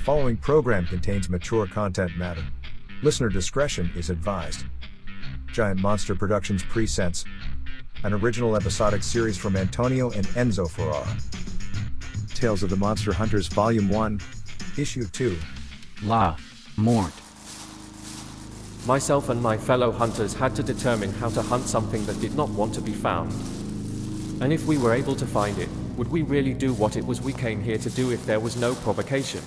following program contains mature content matter. Listener discretion is advised. Giant Monster Productions presents an original episodic series from Antonio and Enzo Ferrara. Tales of the Monster Hunters Volume 1, Issue 2. La Morte. Myself and my fellow hunters had to determine how to hunt something that did not want to be found. And if we were able to find it, would we really do what it was we came here to do if there was no provocation?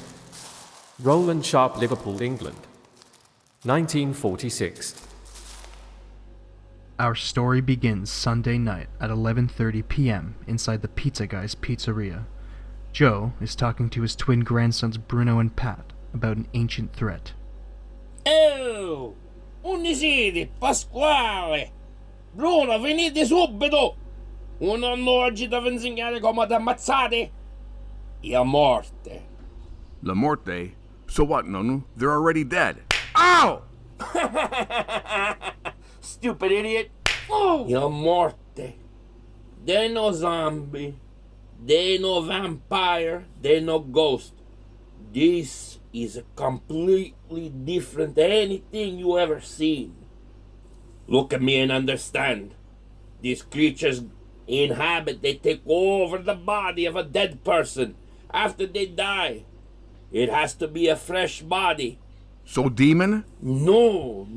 Roland Sharp, Liverpool, England. 1946. Our story begins Sunday night at 11:30 p.m. inside the Pizza Guy's pizzeria. Joe is talking to his twin grandsons Bruno and Pat about an ancient threat. Oh! Unni siete, Pasquale! Bruno, venite subito! Un anno oggi devo insegnare come ti ammazzate? E morte. La Morte? So what, Nonu? They're already dead. Ow! Stupid idiot. Oh! E morte. They no zombie. They no vampire. They no ghost. This is a completely different anything you ever seen. Look at me and understand. These creatures they take over the body of a dead person after they die. It has to be a fresh body. So demon? No.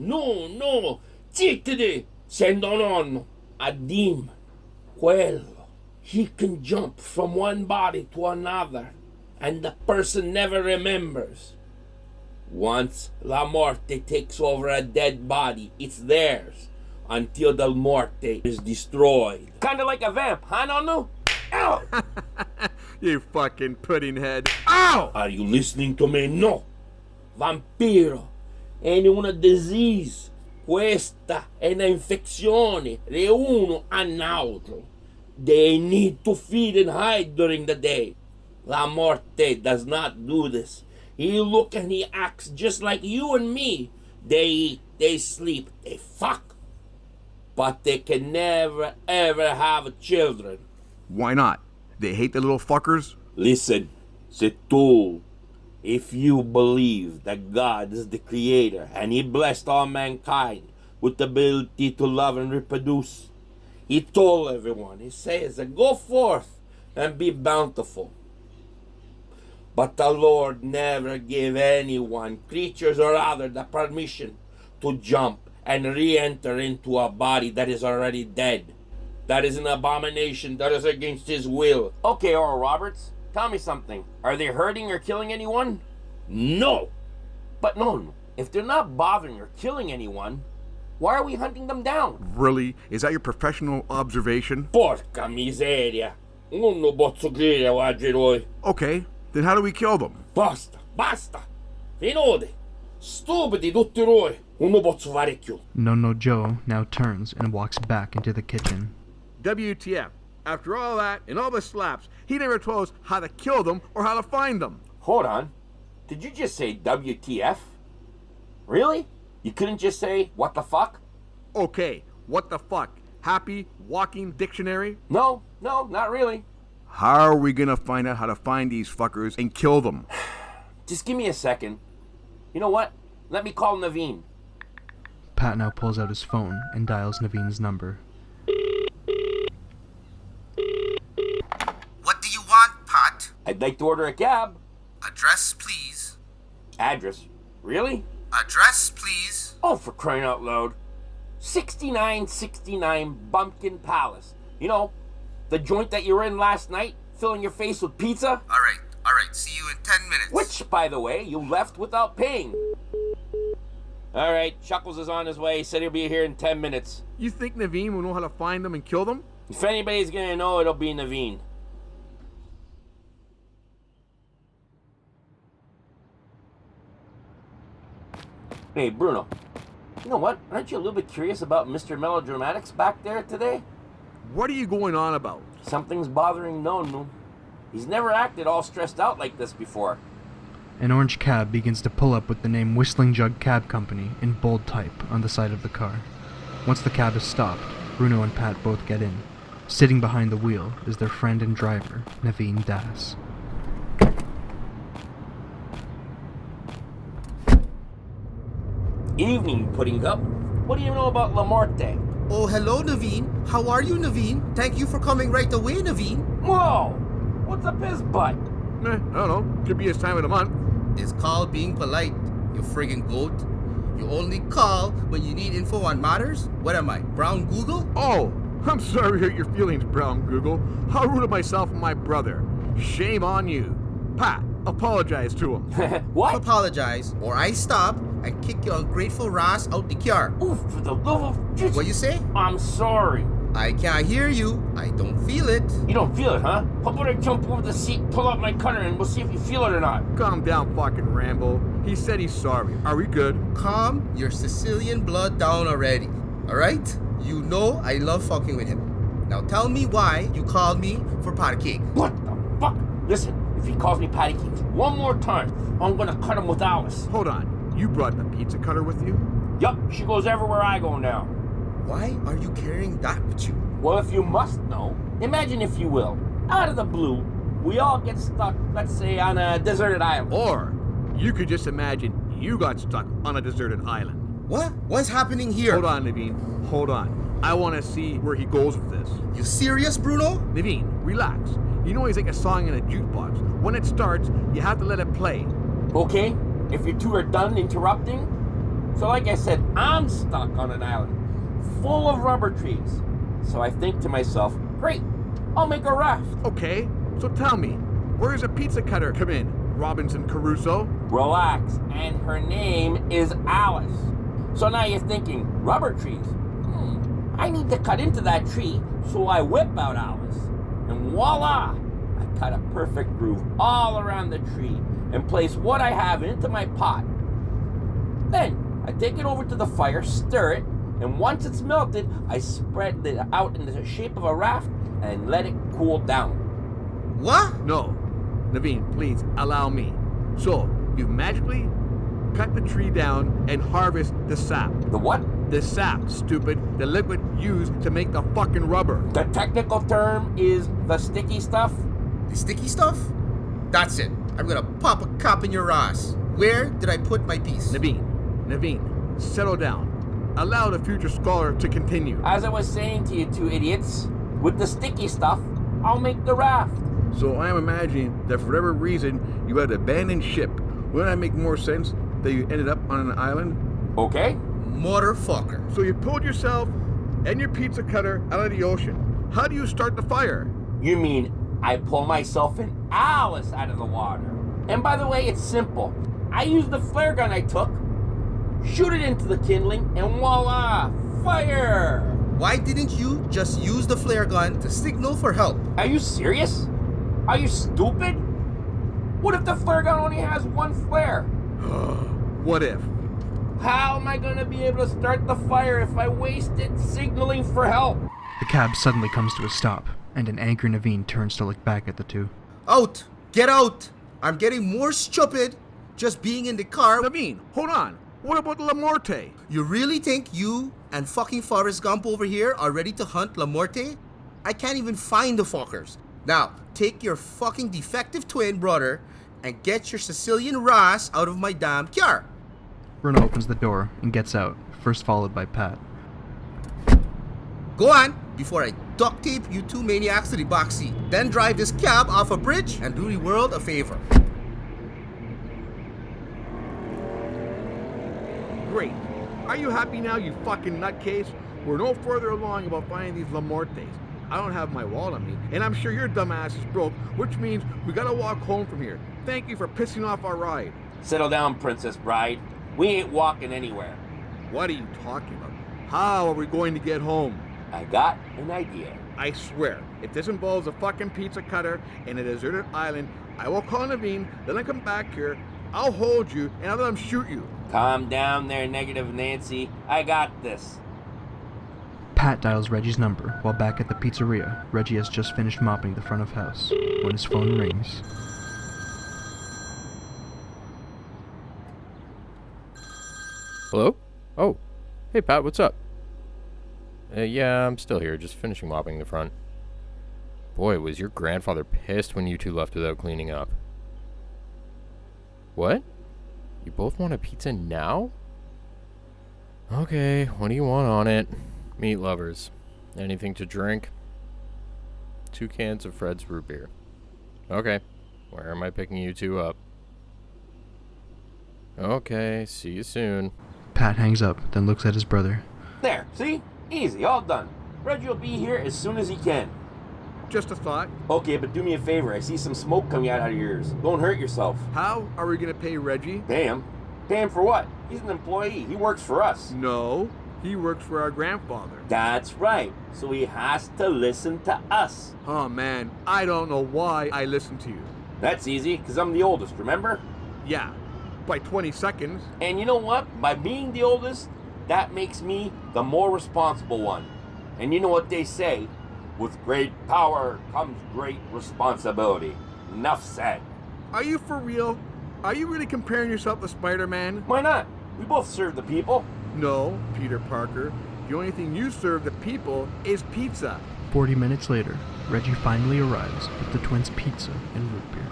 Zittidi, sendo nonno. A demon. Quello. He can jump from one body to another, and the person never remembers. Once La Morte takes over a dead body, it's theirs until the Morte is destroyed. Kinda like a vamp, huh, Nonno? Ow! You fucking pudding head. Ow! Are you listening to me? No. Vampiro è una disease. Questa è una infezione di uno all'altro. They need to feed and hide during the day. La Morte does not do this. He look and he acts just like you and me. They eat, they sleep, they fuck. But they can never ever have children. Why not? They hate the little fuckers? Listen, c'est tout. If you believe that God is the creator and he blessed all mankind with the ability to love and reproduce, he told everyone, he says, go forth and be bountiful. But the Lord never gave anyone, creatures or other, the permission to jump and re-enter into a body that is already dead. That is an abomination. That is against his will. Okay, Oral Roberts, tell me something. Are they hurting or killing anyone? No. But no, if they're not bothering or killing anyone, why are we hunting them down? Really? Is that your professional observation? Porca miseria. Non lo posso credere oggi noi. Okay, then how do we kill them? Basta. Finode. Stupidi tutti noi. Non lo posso fare più. No Joe now turns and walks back into the kitchen. WTF. After all that and all the slaps, he never told us how to kill them or how to find them. Hold on. Did you just say WTF? Really? You couldn't just say, what the fuck? Okay, what the fuck? Happy Walking Dictionary? No, not really. How are we gonna find out how to find these fuckers and kill them? Just give me a second. You know what? Let me call Naveen. Pat now pulls out his phone and dials Naveen's number. What do you want, Pat? I'd like to order a cab. Address, please. Address? Really? Address, please. Oh, for crying out loud. 6969 Bumpkin Palace. You know, the joint that you were in last night, filling your face with pizza? All right. See you in 10 minutes. Which, by the way, you left without paying. All right, Chuckles is on his way. He said he'll be here in 10 minutes. You think Naveen will know how to find them and kill them? If anybody's gonna know, it'll be Naveen. Hey, Bruno. You know what? Aren't you a little bit curious about Mr. Melodramatics back there today? What are you going on about? Something's bothering Nonu. He's never acted all stressed out like this before. An orange cab begins to pull up with the name Whistling Jug Cab Company in bold type on the side of the car. Once the cab is stopped, Bruno and Pat both get in. Sitting behind the wheel is their friend and driver, Naveen Das. Evening, Pudding Cup. What do you know about La Morte? Oh, hello, Naveen. How are you, Naveen? Thank you for coming right away, Naveen. Whoa! What's up his butt? I don't know. Could be his time of the month. It's called being polite, you friggin' goat. You only call when you need info on matters? What am I, Brown Google? Oh, I'm sorry to hurt your feelings, Brown Google. How rude of myself and my brother. Shame on you. Pat, apologize to him. What? Apologize, or I stop and kick your ungrateful ass out the car. Oof, for the love of Jesus. What you say? I'm sorry. I can't hear you. I don't feel it. You don't feel it, huh? How about I jump over the seat, pull out my cutter, and we'll see if you feel it or not. Calm down, fucking Rambo. He said he's sorry. Are we good? Calm your Sicilian blood down already. Alright? You know I love fucking with him. Now tell me why you called me for pot cake. What the fuck? Listen, if he calls me patty cakes one more time, I'm gonna cut him with Alice. Hold on. You brought the pizza cutter with you? Yup, she goes everywhere I go now. Why are you carrying that with you? Well, if you must know, imagine if you will, out of the blue, we all get stuck, let's say, on a deserted island. Or you could just imagine you got stuck on a deserted island. What? What's happening here? Hold on, Naveen. Hold on. I want to see where he goes with this. You serious, Bruno? Naveen, relax. You know he's like a song in a jukebox. When it starts, you have to let it play. Okay, if you two are done interrupting. So like I said, I'm stuck on an island full of rubber trees. So I think to myself, great, I'll make a raft. Okay, so tell me, where does a pizza cutter come in? Robinson Crusoe? Relax, and her name is Alice. So now you're thinking, rubber trees? I need to cut into that tree, so I whip out Alice. And voila! I cut a perfect groove all around the tree and place what I have into my pot. Then I take it over to the fire, stir it, and once it's melted, I spread it out in the shape of a raft and let it cool down. What? No. Naveen, please allow me. So, you magically cut the tree down and harvest the sap. The what? The sap, stupid. The liquid used to make the fucking rubber. The technical term is the sticky stuff. The sticky stuff? That's it. I'm gonna pop a cop in your ass. Where did I put my piece? Naveen, settle down. Allow the future scholar to continue. As I was saying to you two idiots, with the sticky stuff, I'll make the raft. So I am imagining that for whatever reason you had abandoned ship. Wouldn't that make more sense that you ended up on an island? Okay? Motherfucker. So you pulled yourself and your pizza cutter out of the ocean. How do you start the fire? You mean I pull myself and Alice out of the water? And by the way, it's simple. I use the flare gun I took, shoot it into the kindling, and voila! Fire! Why didn't you just use the flare gun to signal for help? Are you serious? Are you stupid? What if the flare gun only has one flare? What if? How am I gonna be able to start the fire if I waste it signaling for help? The cab suddenly comes to a stop, and an angry Naveen turns to look back at the two. Out! Get out! I'm getting more stupid just being in the car. Naveen, hold on. What about La Morte? You really think you and fucking Forrest Gump over here are ready to hunt La Morte? I can't even find the fuckers. Now, take your fucking defective twin brother and get your Sicilian Ross out of my damn car. Bruno opens the door and gets out, first followed by Pat. Go on, before I duct tape you two maniacs to the box seat. Then drive this cab off a bridge and do the world a favor. Great. Are you happy now, you fucking nutcase? We're no further along about finding these La Mortes. I don't have my wallet on me, and I'm sure your dumb ass is broke, which means we gotta walk home from here. Thank you for pissing off our ride. Settle down, Princess Bride. We ain't walking anywhere. What are you talking about? How are we going to get home? I got an idea. I swear, if this involves a fucking pizza cutter and a deserted island, I will call Naveen, then I come back here, I'll hold you, and I'll let him shoot you. Calm down there, Negative Nancy. I got this. Pat dials Reggie's number, while back at the pizzeria, Reggie has just finished mopping the front of house, when his phone rings. Hello? Oh. Hey, Pat, what's up? Yeah, I'm still here, just finishing mopping the front. Boy, was your grandfather pissed when you two left without cleaning up. What? You both want a pizza now? Okay, what do you want on it? Meat lovers. Anything to drink? 2 cans of Fred's root beer. Okay, where am I picking you two up? Okay, see you soon. Pat hangs up, then looks at his brother. There, see? Easy, all done. Reggie will be here as soon as he can. Just a thought. Okay, but do me a favor. I see some smoke coming out of your ears. Don't hurt yourself. How are we gonna pay Reggie? Pay him? Pay him for what? He's an employee. He works for us. No, he works for our grandfather. That's right. So he has to listen to us. Oh man, I don't know why I listen to you. That's easy, because I'm the oldest, remember? Yeah, by 20 seconds. And you know what? By being the oldest, that makes me the more responsible one. And you know what they say? With great power comes great responsibility. Enough said. Are you for real? Are you really comparing yourself to Spider-Man? Why not? We both serve the people. No, Peter Parker. The only thing you serve the people is pizza. 40 minutes later, Reggie finally arrives with the twins' pizza and root beer.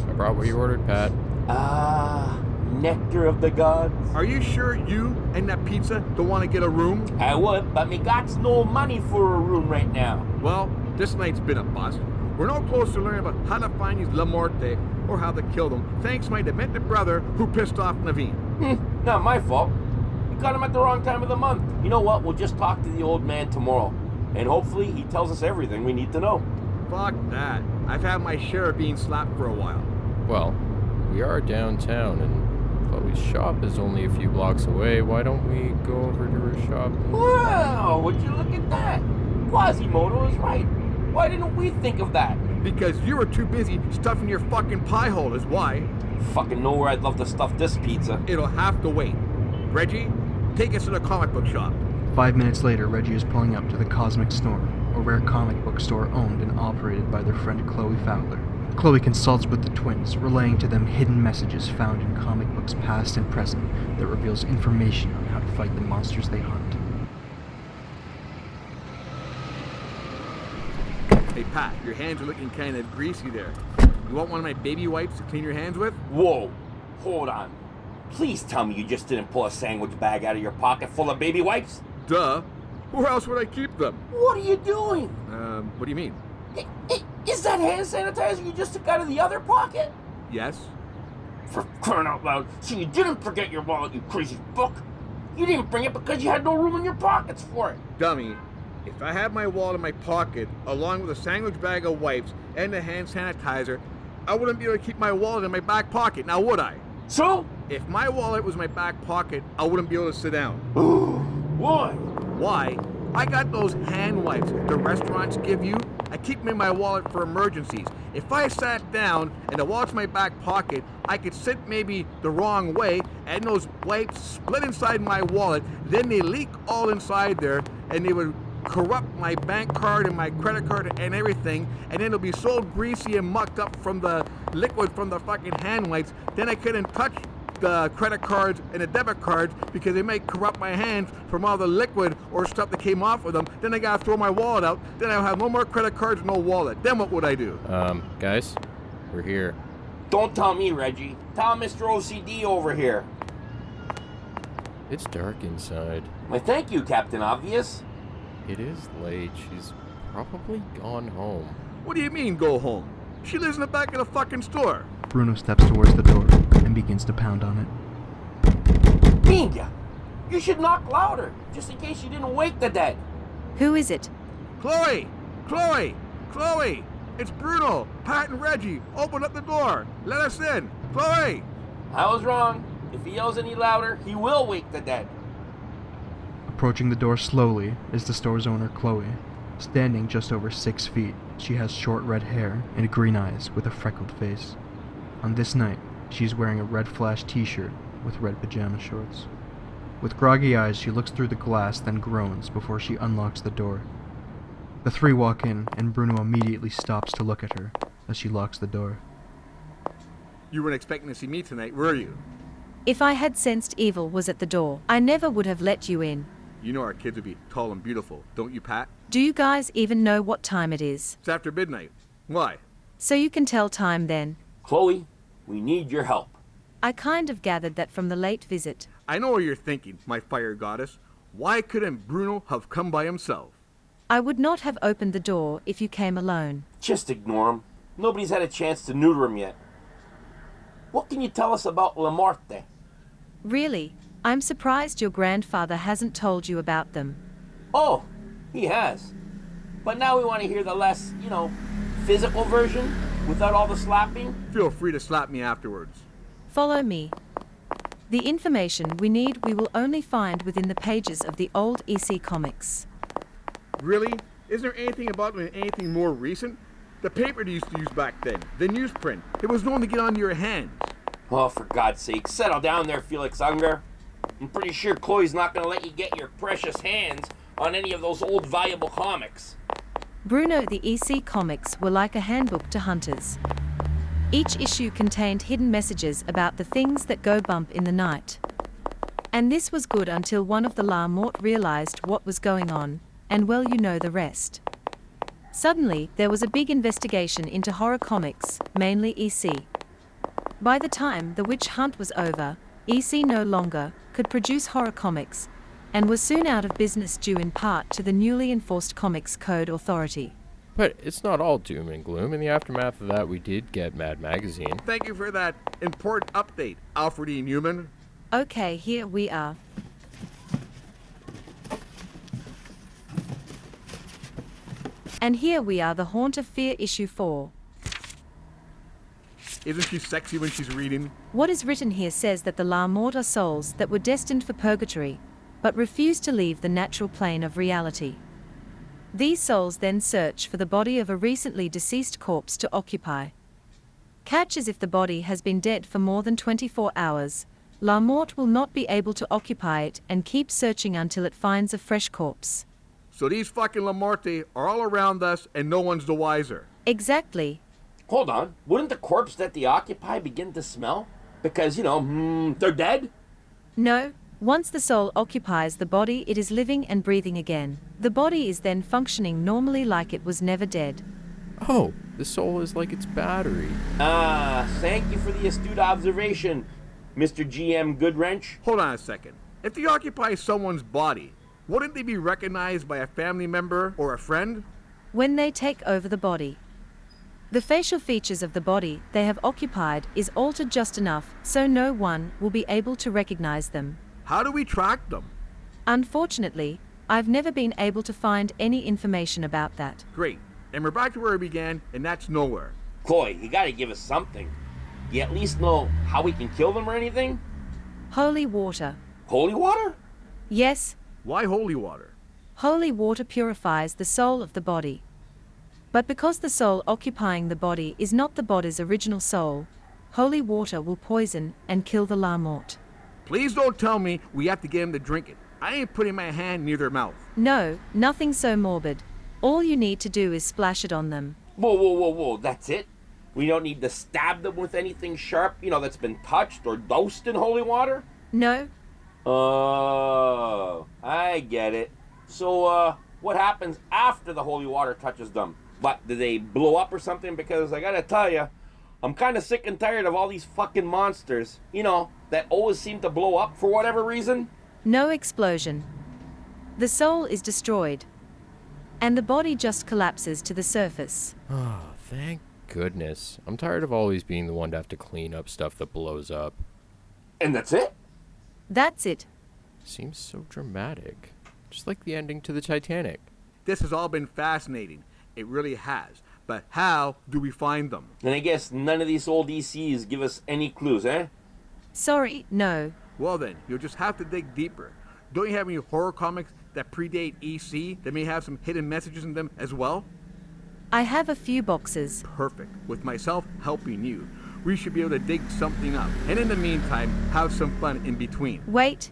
I brought what you ordered, Pat. Nectar of the gods. Are you sure you and that pizza don't want to get a room? I would, but me got's no money for a room right now. Well, this night's been a bust. We're no closer to learning about how to find these La Morte or how to kill them, thanks to my demented brother who pissed off Naveen. Not my fault. We got him at the wrong time of the month. You know what? We'll just talk to the old man tomorrow. And hopefully he tells us everything we need to know. Fuck that. I've had my share of being slapped for a while. Well, we are downtown, and Chloe's shop is only a few blocks away. Why don't we go over to her shop? Wow, would you look at that? Quasimodo is right. Why didn't we think of that? Because you were too busy stuffing your fucking pie hole is why. Fucking know where I'd love to stuff this pizza. It'll have to wait. Reggie, take us to the comic book shop. 5 minutes later, Reggie is pulling up to the Cosmic Store, a rare comic book store owned and operated by their friend Chloe Fowler. Chloe consults with the twins, relaying to them hidden messages found in comic books past and present that reveals information on how to fight the monsters they hunt. Hey Pat, your hands are looking kind of greasy there. You want one of my baby wipes to clean your hands with? Whoa, hold on. Please tell me you just didn't pull a sandwich bag out of your pocket full of baby wipes? Duh. Where else would I keep them? What are you doing? What do you mean? Is that hand sanitizer you just took out of the other pocket? Yes. For crying out loud, so you didn't forget your wallet, you crazy fuck. You didn't bring it because you had no room in your pockets for it. Dummy. If I had my wallet in my pocket, along with a sandwich bag of wipes and a hand sanitizer, I wouldn't be able to keep my wallet in my back pocket, now would I? So? If my wallet was in my back pocket, I wouldn't be able to sit down. Why? Why? I got those hand wipes the restaurants give you. I keep them in my wallet for emergencies. If I sat down and the wallet's in my back pocket, I could sit maybe the wrong way and those wipes split inside my wallet, then they leak all inside there and they would corrupt my bank card and my credit card and everything, and then it'll be so greasy and mucked up from the liquid from the fucking hand wipes, then I couldn't touch the credit cards and the debit cards because they may corrupt my hands from all the liquid or stuff that came off of them. Then I gotta throw my wallet out. Then I'll have no more credit cards, no wallet. Then what would I do? Guys, we're here. Don't tell me, Reggie. Tell Mr. OCD over here. It's dark inside. Why, thank you, Captain Obvious. It is late. She's probably gone home. What do you mean, go home? She lives in the back of the fucking store. Bruno steps towards the door and begins to pound on it. Binga! You should knock louder, just in case you didn't wake the dead. Who is it? Chloe! Chloe! Chloe! It's Bruno, Pat, and Reggie. Open up the door. Let us in. Chloe! I was wrong. If he yells any louder, he will wake the dead. Approaching the door slowly is the store's owner, Chloe. Standing just over 6 feet, she has short red hair and green eyes with a freckled face. On this night, she is wearing a red flash t-shirt with red pajama shorts. With groggy eyes, she looks through the glass, then groans before she unlocks the door. The three walk in, and Bruno immediately stops to look at her as she locks the door. You weren't expecting to see me tonight, were you? If I had sensed evil was at the door, I never would have let you in. You know our kids would be tall and beautiful, don't you, Pat? Do you guys even know what time it is? It's after midnight. Why? So you can tell time then. Chloe, We need your help. I kind of gathered that from the late visit. I know what you're thinking, my fire goddess. Why couldn't Bruno have come by himself? I would not have opened the door if you came alone. Just ignore him. Nobody's had a chance to neuter him yet. What can you tell us about La Morte? Really, I'm surprised your grandfather hasn't told you about them. Oh, he has. But now we want to hear the less, physical version without all the slapping. Feel free to slap me afterwards. Follow me. The information we need we will only find within the pages of the old EC comics. Really? Is there anything about anything more recent? The paper they used to use back then, the newsprint, it was known to get onto your hands. Oh, for God's sake, settle down there, Felix Unger. I'm pretty sure Chloe's not going to let you get your precious hands on any of those old valuable comics. Bruno, the EC comics were like a handbook to hunters. Each issue contained hidden messages about the things that go bump in the night. And this was good until one of the La Morte realized what was going on, and well, you know the rest. Suddenly, there was a big investigation into horror comics, mainly EC. By the time the witch hunt was over, EC no longer could produce horror comics, and was soon out of business due in part to the newly enforced Comics Code Authority. But it's not all doom and gloom. In the aftermath of that, we did get Mad Magazine. Thank you for that important update, Alfred E. Newman. Okay, here we are. And here we are, the Haunt of Fear issue 4. Isn't she sexy when she's reading? What is written here says that the La Morte are souls that were destined for purgatory, but refused to leave the natural plane of reality. These souls then search for the body of a recently deceased corpse to occupy. Catch as if the body has been dead for more than 24 hours, La Morte will not be able to occupy it and keep searching until it finds a fresh corpse. So these fucking La Morte are all around us and no one's the wiser. Exactly. Hold on. Wouldn't the corpse that they occupy begin to smell? Because, they're dead? No. Once the soul occupies the body, it is living and breathing again. The body is then functioning normally like it was never dead. Oh, the soul is like its battery. Thank you for the astute observation, Mr. GM Goodwrench. Hold on a second. If they occupy someone's body, wouldn't they be recognized by a family member or a friend? When they take over the body, the facial features of the body they have occupied is altered just enough so no one will be able to recognize them. How do we track them? Unfortunately, I've never been able to find any information about that. Great. And we're back to where we began, and that's nowhere. Chloe, you gotta give us something. You at least know how we can kill them or anything? Holy water. Holy water? Yes, Why holy water? holy water purifies the soul of the body. But because the soul occupying the body is not the body's original soul, holy water will poison and kill the La Morte. Please don't tell me we have to get them to drink it. I ain't putting my hand near their mouth. No, nothing so morbid. All you need to do is splash it on them. Whoa, that's it? We don't need to stab them with anything sharp, that's been touched or doused in holy water? No, Oh, I get it. So, what happens after the holy water touches them? What, do they blow up or something? Because I gotta tell you, I'm kind of sick and tired of all these fucking monsters, that always seem to blow up for whatever reason. no explosion. The soul is destroyed, and the body just collapses to the surface. Oh, thank goodness. I'm tired of always being the one to have to clean up stuff that blows up. And that's it? That's it. Seems so dramatic. Just like the ending to the Titanic. This has all been fascinating. It really has. But how do we find them? And I guess none of these old ECs give us any clues, eh? Sorry, no. Well then, you'll just have to dig deeper. Don't you have any horror comics that predate EC that may have some hidden messages in them as well? I have a few boxes. Perfect. With myself helping you, we should be able to dig something up. And in the meantime, have some fun in between. Wait.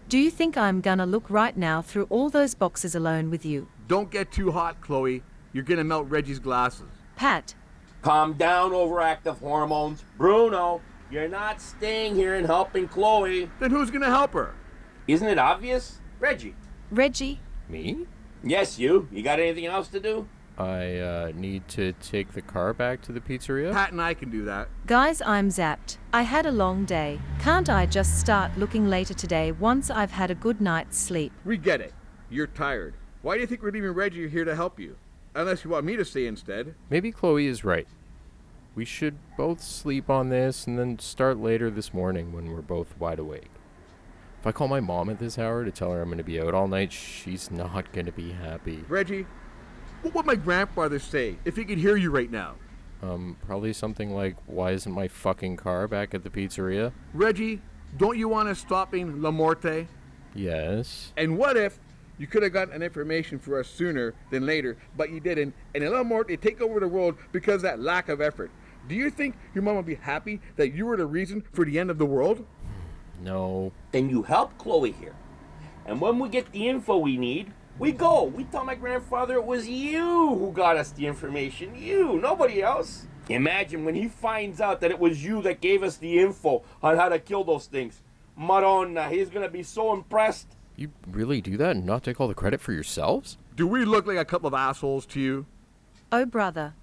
Do you think I'm gonna look right now through all those boxes alone with you? Don't get too hot, Chloe. You're gonna melt Reggie's glasses. Pat, Calm down, overactive hormones. Bruno, you're not staying here and helping Chloe. Then who's gonna help her? Isn't it obvious? Reggie. Reggie, Me? Yes, you. You got anything else to do? I need to take the car back to the pizzeria? Pat and I can do that. Guys, I'm zapped. I had a long day. Can't I just start looking later today once I've had a good night's sleep? We get it. You're tired. Why do you think we're leaving Reggie here to help you? Unless you want me to stay instead. Maybe Chloe is right. We should both sleep on this and then start later this morning when we're both wide awake. If I call my mom at this hour to tell her I'm going to be out all night, she's not going to be happy. Reggie, what would my grandfather say if he could hear you right now? Probably something like, why isn't my fucking car back at the pizzeria? Reggie, don't you want us stopping La Morte? Yes. And what if you could have gotten information for us sooner than later, but you didn't, and La Morte take over the world because of that lack of effort? Do you think your mom would be happy that you were the reason for the end of the world? No. Then you help Chloe here. And when we get the info we need, we go. We tell my grandfather it was you who got us the information. You, nobody else. Imagine when he finds out that it was you that gave us the info on how to kill those things. Madonna, he's gonna be so impressed. You really do that and not take all the credit for yourselves? Do we look like a couple of assholes to you? Oh, brother.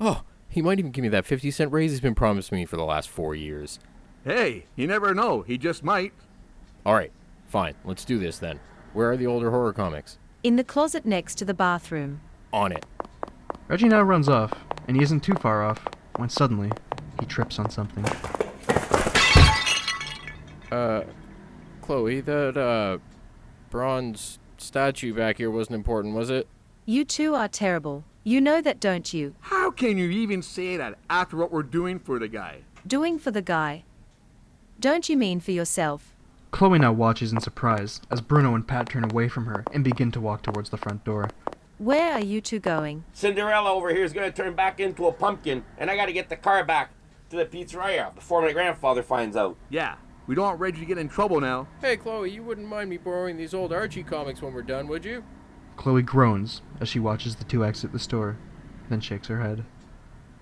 Oh, he might even give me that 50-cent raise he's been promising me for the last 4 years. Hey, you never know. He just might. All right, fine. Let's do this then. Where are the older horror comics? In the closet next to the bathroom. On it. Reggie now runs off, and he isn't too far off, when suddenly, he trips on something. Chloe, that, bronze statue back here wasn't important, was it? You two are terrible. You know that, don't you? How can you even say that after what we're doing for the guy? Doing for the guy. Don't you mean for yourself? Chloe now watches in surprise as Bruno and Pat turn away from her and begin to walk towards the front door. Where are you two going? Cinderella over here is gonna turn back into a pumpkin, and I gotta get the car back to the pizzeria before my grandfather finds out. Yeah, we don't want Reggie to get in trouble now. Hey, Chloe, you wouldn't mind me borrowing these old Archie comics when we're done, would you? Chloe groans as she watches the two exit the store, then shakes her head.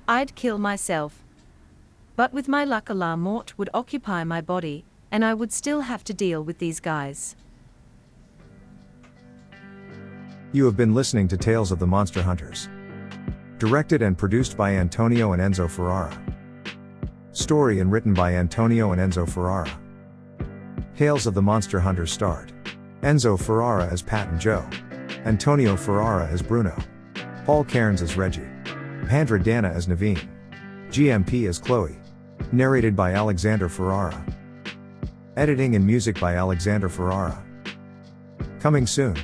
I'd kill myself. But with my luck, La Morte would occupy my body, and I would still have to deal with these guys. You have been listening to Tales of the Monster Hunters. Directed and produced by Antonio and Enzo Ferrara. Story and written by Antonio and Enzo Ferrara. Tales of the Monster Hunters starred Enzo Ferrara as Pat and Joe, Antonio Ferrara as Bruno, Paul Cairns as Reggie, Pandra Dana as Naveen, GMP as Chloe. Narrated by Alexander Ferrara. Editing and music by Alexander Ferrara. Coming soon.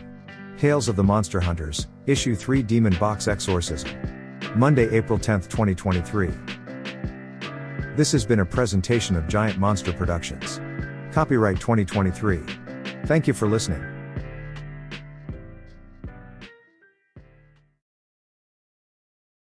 Tales of the Monster Hunters, Issue 3 Demon Box Exorcism. Monday, April 10, 2023. This has been a presentation of Giant Monster Productions. Copyright 2023. Thank you for listening.